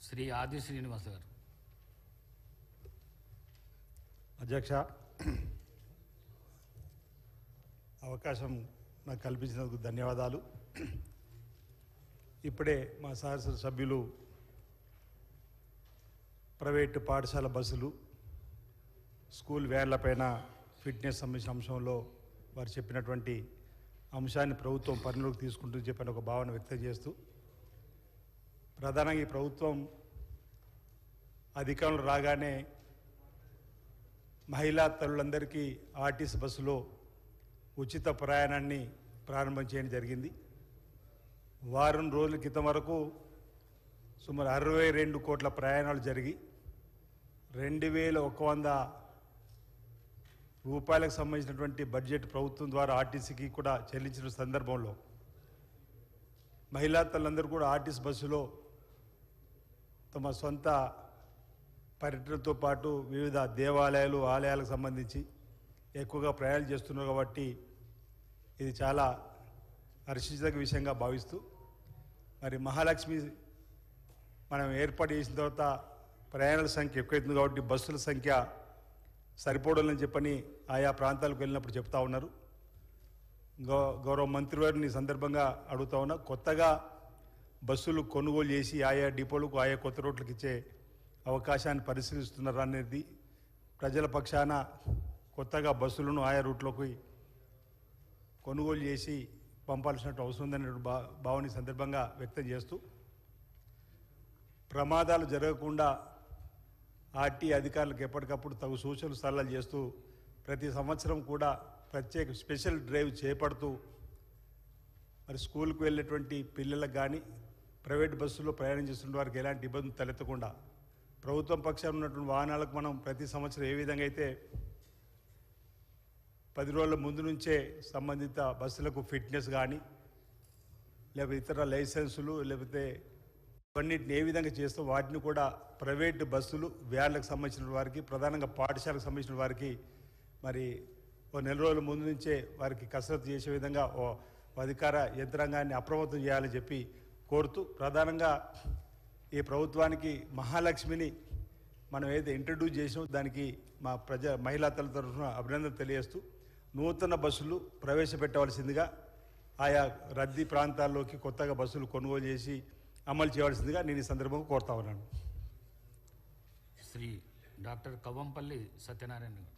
శ్రీ ఆది శ్రీనివాస్ గారు. అధ్యక్ష, అవకాశం నాకు కల్పించినందుకు ధన్యవాదాలు. ఇప్పుడే మా శాసన సభ్యులు ప్రైవేటు పాఠశాల బస్సులు, స్కూల్ వ్యాన్లపైన ఫిట్నెస్ సంబంధించిన అంశంలో వారు చెప్పినటువంటి అంశాన్ని ప్రభుత్వం పరిగణలోకి తీసుకుంటూ చెప్పిన ఒక భావన వ్యక్తం చేస్తూ, ప్రధానంగా ఈ ప్రభుత్వం అధికారంలో రాగానే మహిళా తల్లులందరికీ ఆర్టీసీ బస్సులో ఉచిత ప్రయాణాన్ని ప్రారంభం చేయడం జరిగింది. వారం రోజుల క్రితం వరకు సుమారు 62 కోట్ల ప్రయాణాలు జరిగి 2100 రూపాయలకు సంబంధించినటువంటి బడ్జెట్ ప్రభుత్వం ద్వారా ఆర్టీసీకి కూడా చెల్లించిన సందర్భంలో మహిళా తల్లందరూ కూడా ఆర్టీసీ బస్సులో తమ సొంత పర్యటనతో పాటు వివిధ దేవాలయాలు, ఆలయాలకు సంబంధించి ఎక్కువగా ప్రయాణాలు చేస్తున్నారు. కాబట్టి ఇది చాలా హర్షించదగ్గ విషయంగా భావిస్తూ, మరి మహాలక్ష్మి మనం ఏర్పాటు చేసిన తర్వాత ప్రయాణాల సంఖ్య ఎక్కువైతుంది కాబట్టి బస్సుల సంఖ్య సరిపోవడాలని చెప్పని ఆయా ప్రాంతాలకు వెళ్ళినప్పుడు చెప్తా ఉన్నారు. గౌరవ మంత్రివారిని సందర్భంగా అడుగుతా ఉన్నా, కొత్తగా బస్సులు కొనుగోలు చేసి ఆయా డిపోలకు, ఆయా కొత్త రోడ్లకు ఇచ్చే అవకాశాన్ని పరిశీలిస్తున్నారు అనేది, ప్రజల పక్షాన కొత్తగా బస్సులను ఆయా రూట్లోకి కొనుగోలు చేసి పంపాల్సినట్టు అవసరం ఉందనే భావన సందర్భంగా వ్యక్తం చేస్తూ, ప్రమాదాలు జరగకుండా ఆర్టీ అధికారులకు ఎప్పటికప్పుడు తగు సూచనలు సలహాలు చేస్తూ ప్రతి సంవత్సరం కూడా ప్రత్యేక స్పెషల్ డ్రైవ్ చేపడుతూ, మరి స్కూల్కి వెళ్ళేటువంటి పిల్లలకు కానీ ప్రైవేట్ బస్సులో ప్రయాణం చేస్తున్న వారికి ఎలాంటి ఇబ్బందులు తలెత్తకుండా ప్రభుత్వం పక్షాన ఉన్నటువంటి వాహనాలకు మనం ప్రతి సంవత్సరం ఏ విధంగా అయితే 10 రోజుల ముందు నుంచే సంబంధిత బస్సులకు ఫిట్నెస్ కానీ లేకపోతే ఇతర లైసెన్సులు లేకపోతే ఇవన్నిటిని ఏ విధంగా చేస్తూ వాటిని కూడా ప్రైవేటు బస్సులు, వ్యాన్లకు సంబంధించిన వారికి, ప్రధానంగా పాఠశాలకు సంబంధించిన వారికి మరి ఓ 4 రోజుల ముందు నుంచే వారికి కసరత్తు చేసే విధంగా ఓ అధికార యంత్రాంగాన్ని అప్రమత్తం చేయాలని చెప్పి కోరుతూ, ప్రధానంగా ఈ ప్రభుత్వానికి మహాలక్ష్మిని మనం ఏదైతే ఇంట్రడ్యూస్ చేసామో దానికి మా మహిళా తల్లి తరఫున అభినందన తెలియజేస్తూ, నూతన బస్సులు ప్రవేశపెట్టవలసిందిగా ఆయా రద్దీ ప్రాంతాల్లోకి కొత్తగా బస్సులు కొనుగోలు చేసి అమలు చేయవలసిందిగా నేను ఈ సందర్భంగా కోరుతా ఉన్నాను. శ్రీ డాక్టర్ కవ్వంపల్లి సత్యనారాయణ గారు.